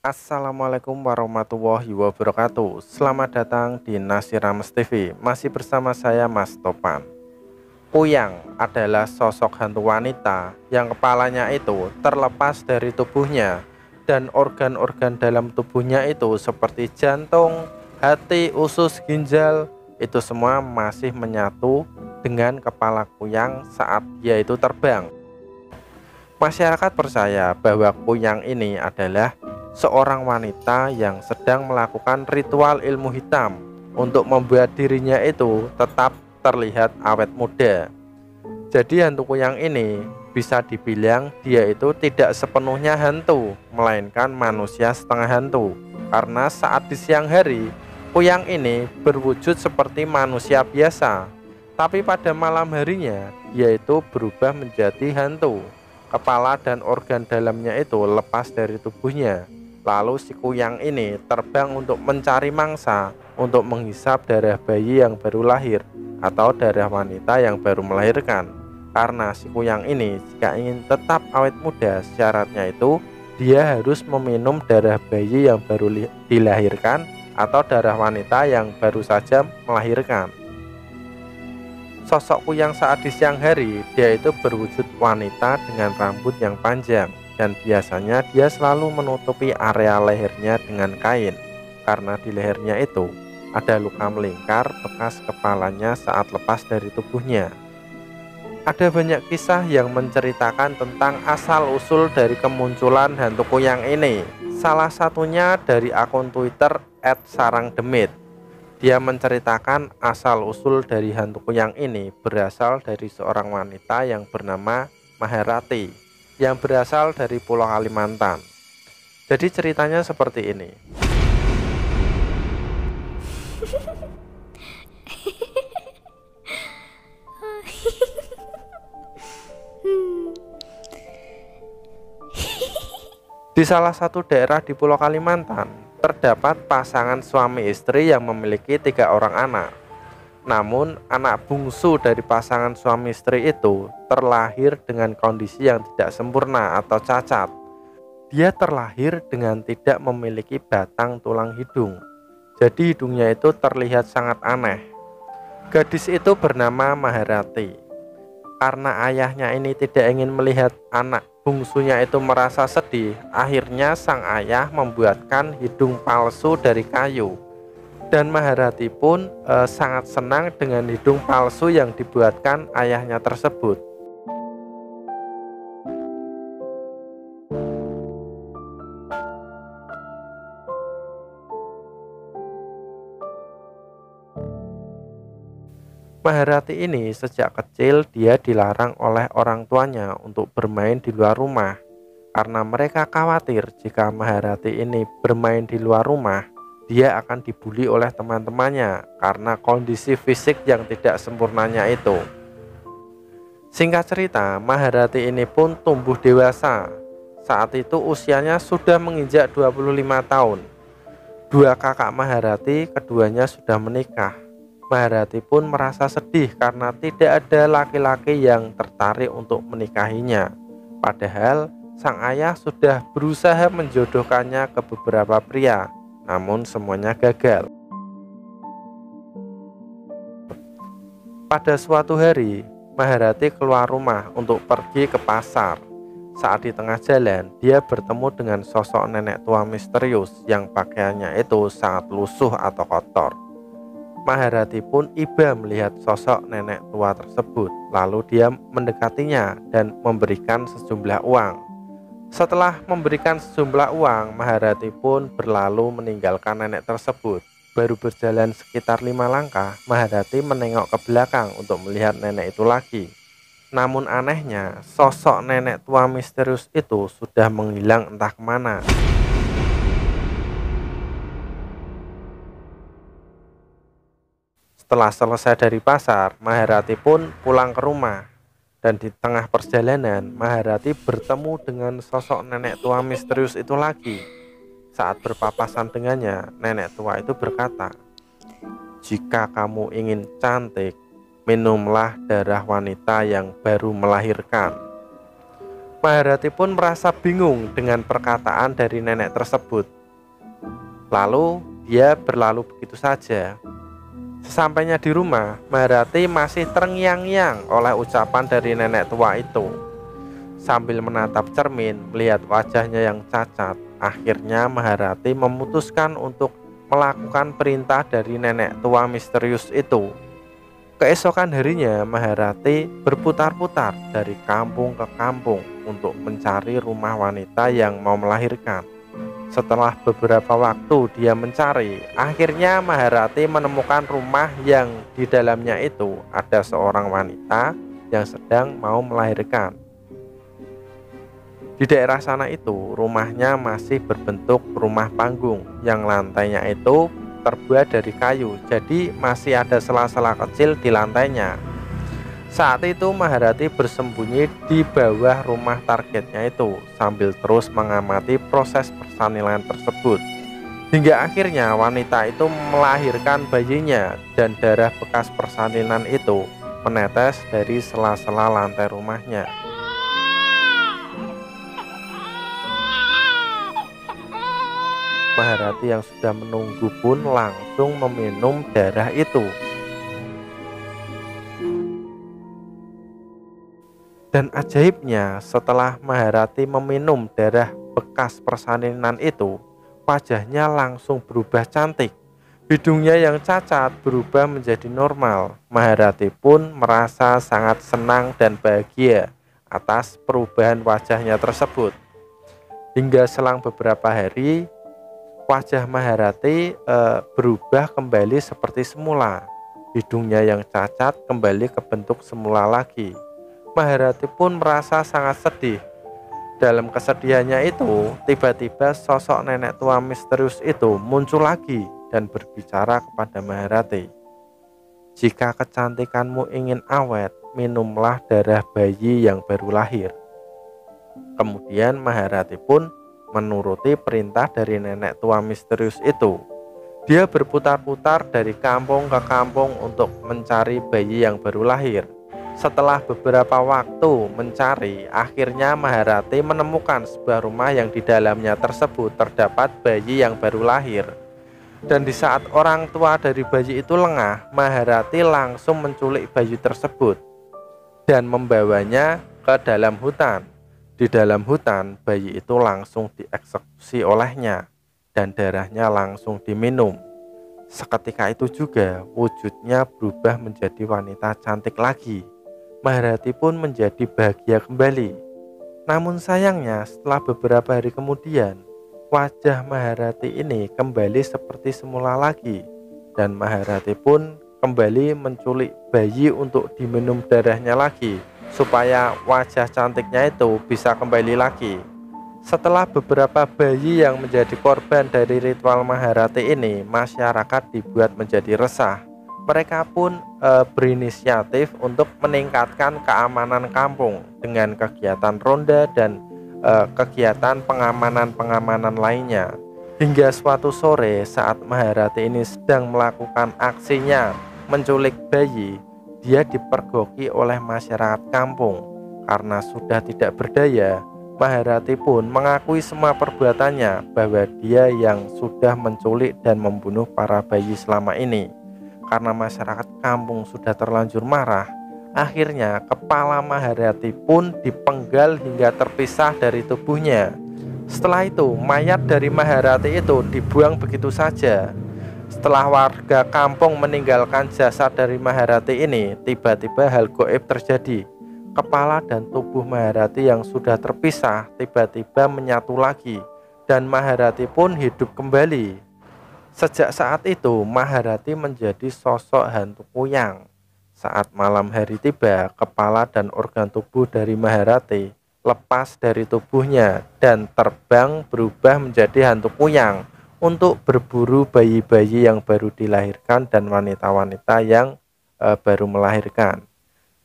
Assalamualaikum warahmatullahi wabarakatuh. Selamat datang di Nasi Rames TV. Masih bersama saya Mas Topan. Kuyang adalah sosok hantu wanita yang kepalanya itu terlepas dari tubuhnya, dan organ-organ dalam tubuhnya itu seperti jantung, hati, usus, ginjal itu semua masih menyatu dengan kepala kuyang saat dia itu terbang. Masyarakat percaya bahwa kuyang ini adalah seorang wanita yang sedang melakukan ritual ilmu hitam untuk membuat dirinya itu tetap terlihat awet muda. Jadi hantu kuyang ini bisa dibilang dia itu tidak sepenuhnya hantu, melainkan manusia setengah hantu. Karena saat di siang hari, kuyang ini berwujud seperti manusia biasa, tapi pada malam harinya dia itu berubah menjadi hantu. Kepala dan organ dalamnya itu lepas dari tubuhnya. Lalu si kuyang ini terbang untuk mencari mangsa, untuk menghisap darah bayi yang baru lahir atau darah wanita yang baru melahirkan. Karena si kuyang ini jika ingin tetap awet muda, syaratnya itu dia harus meminum darah bayi yang baru dilahirkan atau darah wanita yang baru saja melahirkan. Sosok kuyang saat di siang hari, dia itu berwujud wanita dengan rambut yang panjang, dan biasanya dia selalu menutupi area lehernya dengan kain, karena di lehernya itu ada luka melingkar bekas kepalanya saat lepas dari tubuhnya. Ada banyak kisah yang menceritakan tentang asal-usul dari kemunculan hantu kuyang ini. Salah satunya dari akun Twitter @sarangdemit. Dia menceritakan asal-usul dari hantu kuyang ini berasal dari seorang wanita yang bernama Maharati yang berasal dari Pulau Kalimantan. Jadi ceritanya seperti ini. Di salah satu daerah di Pulau Kalimantan, terdapat pasangan suami istri yang memiliki 3 orang anak. Namun, anak bungsu dari pasangan suami istri itu terlahir dengan kondisi yang tidak sempurna atau cacat. Dia terlahir dengan tidak memiliki batang tulang hidung. Jadi hidungnya itu terlihat sangat aneh. Gadis itu bernama Maharati. Karena ayahnya ini tidak ingin melihat anak bungsunya itu merasa sedih, akhirnya sang ayah membuatkan hidung palsu dari kayu. Dan Maharati pun sangat senang dengan hidung palsu yang dibuatkan ayahnya tersebut. Maharati ini sejak kecil dia dilarang oleh orang tuanya untuk bermain di luar rumah, karena mereka khawatir jika Maharati ini bermain di luar rumah, dia akan dibully oleh teman-temannya karena kondisi fisik yang tidak sempurnanya itu. Singkat cerita, Maharati ini pun tumbuh dewasa. Saat itu usianya sudah menginjak 25 tahun. 2 kakak Maharati, keduanya sudah menikah. Maharati pun merasa sedih karena tidak ada laki-laki yang tertarik untuk menikahinya. Padahal sang ayah sudah berusaha menjodohkannya ke beberapa pria, namun semuanya gagal. Pada suatu hari, Maharati keluar rumah untuk pergi ke pasar. Saat di tengah jalan, dia bertemu dengan sosok nenek tua misterius yang pakaiannya itu sangat lusuh atau kotor. Maharati pun iba melihat sosok nenek tua tersebut. Lalu dia mendekatinya dan memberikan sejumlah uang. Setelah memberikan sejumlah uang, Maharati pun berlalu meninggalkan nenek tersebut. Baru berjalan sekitar 5 langkah, Maharati menengok ke belakang untuk melihat nenek itu lagi. Namun anehnya, sosok nenek tua misterius itu sudah menghilang entah kemana. Setelah selesai dari pasar, Maharati pun pulang ke rumah. Dan di tengah perjalanan, Maharati bertemu dengan sosok nenek tua misterius itu lagi. Saat berpapasan dengannya, nenek tua itu berkata, "Jika kamu ingin cantik, minumlah darah wanita yang baru melahirkan." Maharati pun merasa bingung dengan perkataan dari nenek tersebut. Lalu dia berlalu begitu saja. Sesampainya di rumah, Maharati masih terngiang-ngiang oleh ucapan dari nenek tua itu. Sambil menatap cermin, melihat wajahnya yang cacat, akhirnya Maharati memutuskan untuk melakukan perintah dari nenek tua misterius itu. Keesokan harinya, Maharati berputar-putar dari kampung ke kampung untuk mencari rumah wanita yang mau melahirkan. Setelah beberapa waktu dia mencari, akhirnya Maharati menemukan rumah yang di dalamnya itu ada seorang wanita yang sedang mau melahirkan. Di daerah sana itu, rumahnya masih berbentuk rumah panggung yang lantainya itu terbuat dari kayu, jadi masih ada sela-sela kecil di lantainya. Saat itu Maharati bersembunyi di bawah rumah targetnya itu sambil terus mengamati proses persalinan tersebut. Hingga akhirnya wanita itu melahirkan bayinya dan darah bekas persalinan itu menetes dari sela-sela lantai rumahnya. Maharati yang sudah menunggu pun langsung meminum darah itu. Dan ajaibnya, setelah Maharati meminum darah bekas persalinan itu, wajahnya langsung berubah cantik. Hidungnya yang cacat berubah menjadi normal. Maharati pun merasa sangat senang dan bahagia atas perubahan wajahnya tersebut. Hingga selang beberapa hari, wajah Maharati berubah kembali seperti semula. Hidungnya yang cacat kembali ke bentuk semula lagi. Maharati pun merasa sangat sedih. Dalam kesedihannya itu, tiba-tiba sosok nenek tua misterius itu muncul lagi dan berbicara kepada Maharati. Jika kecantikanmu ingin awet, minumlah darah bayi yang baru lahir. Kemudian Maharati pun menuruti perintah dari nenek tua misterius itu. Dia berputar-putar dari kampung ke kampung untuk mencari bayi yang baru lahir. Setelah beberapa waktu mencari, akhirnya Maharati menemukan sebuah rumah yang di dalamnya tersebut terdapat bayi yang baru lahir. Dan di saat orang tua dari bayi itu lengah, Maharati langsung menculik bayi tersebut dan membawanya ke dalam hutan. Di dalam hutan, bayi itu langsung dieksekusi olehnya dan darahnya langsung diminum. Seketika itu juga wujudnya berubah menjadi wanita cantik lagi. Maharati pun menjadi bahagia kembali. Namun sayangnya, setelah beberapa hari kemudian, wajah Maharati ini kembali seperti semula lagi, dan Maharati pun kembali menculik bayi untuk diminum darahnya lagi, supaya wajah cantiknya itu bisa kembali lagi. Setelah beberapa bayi yang menjadi korban dari ritual Maharati ini, masyarakat dibuat menjadi resah. Mereka pun berinisiatif untuk meningkatkan keamanan kampung dengan kegiatan ronda dan kegiatan pengamanan-pengamanan lainnya. Hingga suatu sore saat Maharati ini sedang melakukan aksinya menculik bayi, dia dipergoki oleh masyarakat kampung. Karena sudah tidak berdaya, Maharati pun mengakui semua perbuatannya bahwa dia yang sudah menculik dan membunuh para bayi selama ini. Karena masyarakat kampung sudah terlanjur marah, akhirnya kepala Maharati pun dipenggal hingga terpisah dari tubuhnya. Setelah itu, mayat dari Maharati itu dibuang begitu saja. Setelah warga kampung meninggalkan jasad dari Maharati ini, tiba-tiba hal gaib terjadi. Kepala dan tubuh Maharati yang sudah terpisah tiba-tiba menyatu lagi, dan Maharati pun hidup kembali. Sejak saat itu, Maharati menjadi sosok hantu kuyang. Saat malam hari tiba, kepala dan organ tubuh dari Maharati lepas dari tubuhnya dan terbang berubah menjadi hantu kuyang untuk berburu bayi-bayi yang baru dilahirkan dan wanita-wanita yang baru melahirkan.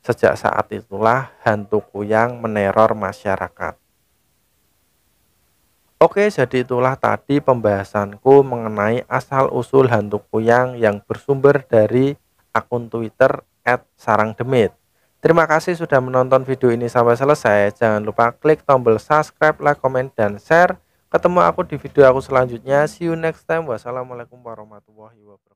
Sejak saat itulah hantu kuyang meneror masyarakat. Oke, jadi itulah tadi pembahasanku mengenai asal-usul hantu kuyang yang bersumber dari akun Twitter @sarangdemit. Terima kasih sudah menonton video ini sampai selesai. Jangan lupa klik tombol subscribe, like, komen, dan share. Ketemu aku di video aku selanjutnya. See you next time. Wassalamualaikum warahmatullahi wabarakatuh.